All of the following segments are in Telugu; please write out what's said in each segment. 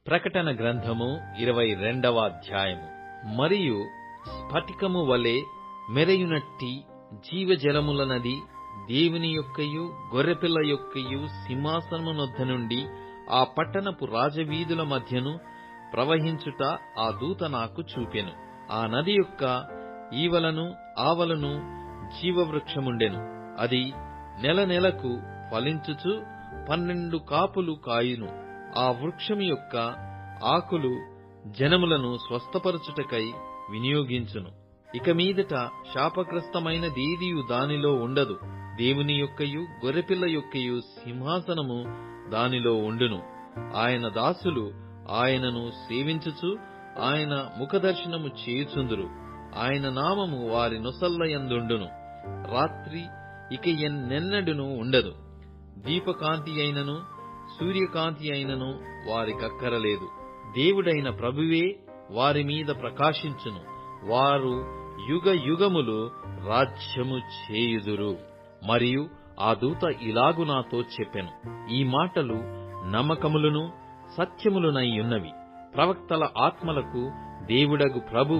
ప్రకటన గ్రంథము 22వ అధ్యాయము. మరియు స్ఫటికము వలె మెరయునట్టి జీవజలముల నది దేవుని యొక్కయు గొర్రెపిల్ల యొక్కయు సింహాసనమునొద్ద నుండి ఆ పట్టణపు రాజవీధుల మధ్యను ప్రవహించుట ఆ దూత నాకు చూపెను. ఆ నది యొక్క ఈవలను ఆవలను జీవవృక్షముండెను. అది నెల నెలకు ఫలించుచు 12 కాపులు కాయును. ఆ వృక్షము యొక్క ఆకులు జనములను స్వస్థపరచుటకై వినియోగించును. ఇక మీదట శాపగ్రస్తమైనదేదియు దానిలో ఉండదు. దేవుని యొక్కయు గొర్రెపిల్ల యొక్కయు సింహాసనము దానిలో ఉండును. ఆయన దాసులు ఆయనను సేవించుచు ఆయన ముఖదర్శనము చేయుచుందురు. ఆయన నామము వారి నొసల్లయందుండును. రాత్రి ఇక ఎన్నెన్నడును ఉండదు. దీపకాంతి అయినను సూర్యకాంతి అయినను వారికక్కరలేదు. దేవుడైన ప్రభువే వారి మీద ప్రకాశించును. వారు యుగ యుగములు రాజ్యము చేయుదురు. మరియు ఆ దూత ఇలాగు నాతో చెప్పెను, ఈ మాటలు నమ్మకములను సత్యములునయ్యున్నవి. ప్రవక్తల ఆత్మలకు దేవుడగు ప్రభు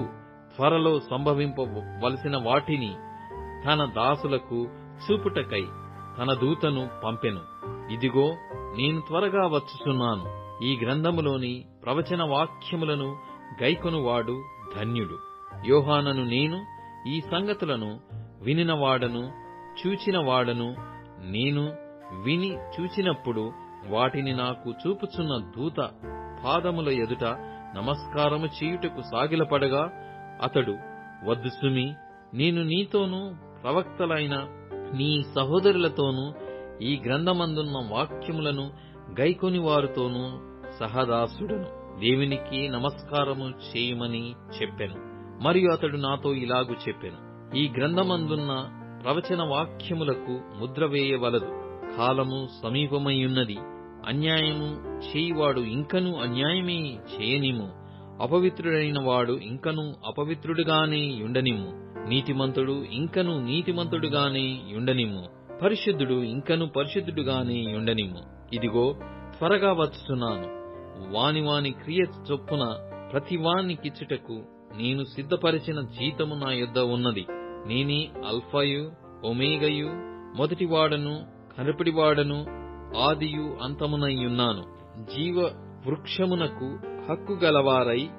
త్వరలో సంభవింపవలసిన వాటిని తన దాసులకు చూపుటకై తన దూతను పంపెను. ఇదిగో, నేను త్వరగా వచ్చుచున్నాను. ఈ గ్రంథములోని ప్రవచన వాక్యములను గైకొనువాడు ధన్యుడు. యోహానను నేను ఈ సంగతులను వినినవాడను చూచినవాడను. నేను విని చూచినప్పుడు వాటిని నాకు చూపుచున్న దూత పాదముల ఎదుట నమస్కారము చేయుటకు సాగిలపడగా అతడు, వద్దు సుమి, నేను నీతోనూ ప్రవక్తలైన నీ సహోదరులతోనూ ఈ గ్రంథమందున్న వాక్యములను గైకొని వారితోనూ సహదాసుడను. దేవునికి నమస్కారము చేయుమని చెప్పెను. మరియు అతడు నాతో ఇలాగు చెప్పెను, ఈ గ్రంథమందున్న ప్రవచన వాక్యములకు ముద్ర వేయవలదు. కాలము సమీపమైయున్నది. అన్యాయము చేయువాడు ఇంకనూ అన్యాయమే చేయనిమ్ము. అపవిత్రుడైన వాడు ఇంకనూ అపవిత్రుడుగానే యుండనిమ్ము. నీతిమంతుడు ఇంకనూ నీతిమంతుడుగానే యుండనిమ్ము. పరిశుద్ధుడు ఇంకనూ పరిశుద్ధుడుగానే యుండనిమ్ము. ఇదిగో, త్వరగా వచ్చుచున్నాను. వాని వాని క్రియ చొప్పున ప్రతి వానికిచ్చుటకు నేను సిద్ధపరిచిన జీతము నా యొద్ద ఉన్నది. నేనే అల్ఫాయు ఒమేగయు, మొదటివాడను కనపడివాడను, ఆదియు అంతమునయ్యున్నాను. జీవ వృక్షమునకు హక్కు గలవారై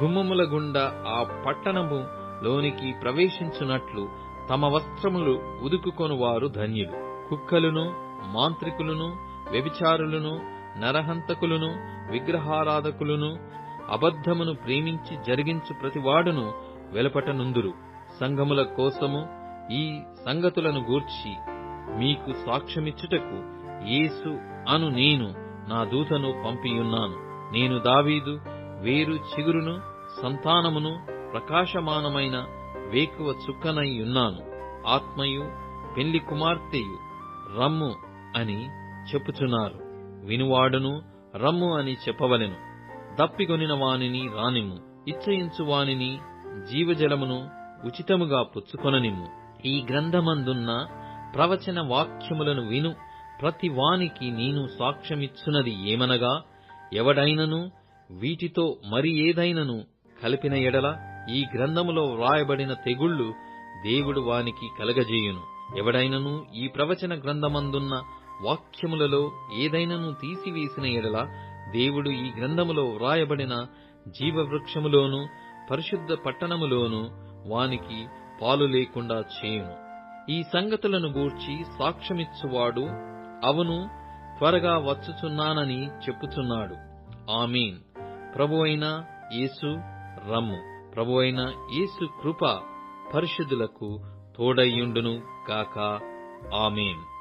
గుమ్మముల గుండా ఆ పట్టణము లోనికి ప్రవేశించున్నట్లు తమ వస్త్రములు ఉదుకుకొనువారు ధన్యులు. కుక్కలును మాంత్రికులను వ్యభిచారులను నరహంతకులను విగ్రహారాధకులను అబద్ధమును ప్రేమించి జరిగించు ప్రతివాడును వెలుపటనుందురు. సంఘముల కోసము ఈ సంగతులను గూర్చి మీకు సాక్ష్యమిచ్చుటకు యేసు అను నేను నా దూతను పంపియున్నాను. నేను దావీదు వేరు చిగురును సంతానమును ప్రకాశమానమైన వేకువ చుక్కనై ఉన్నాను. ఆత్మయు పెళ్లి కుమార్తెయు రమ్ము అని చెప్పుచున్నారు. వినువాడును రమ్ము అని చెప్పవలెను. దప్పికొనిన వానిని రానిమ్ము. ఇచ్చయించు వానిని జీవజలమును ఉచితముగా పుచ్చుకొననిమ్ము. ఈ గ్రంథమందున్న ప్రవచన వాక్యములను విను ప్రతి వానికి నేను సాక్ష్యమిచ్చున్నది ఏమనగా, ఎవడైనను వీటితో మరి ఏదైనను కలిపిన ఎడల ఈ గ్రంథములో వ్రాయబడిన తెగుళ్లు దేవుడు వానికి కలగజేయును. ఎవడైనను ఈ ప్రవచన గ్రంథమందున్న వాక్యములలో ఏదైనను తీసివేసిన ఎడల దేవుడు ఈ గ్రంథములో వ్రాయబడిన జీవవృక్షములోను పరిశుద్ధ పట్టణములోను వానికి పాలు లేకుండా చేయును. ఈ సంగతులను గూర్చి సాక్ష్యమిచ్చువాడు అవును, త్వరగా వచ్చుచున్నానని చెప్పుచున్నాడు. ఆమేన్. ప్రభువైన యేసు రమ్ము. ప్రభువైన యేసు కృప పరిశుద్ధులకు తోడయ్యుండును గాక. ఆమేన్.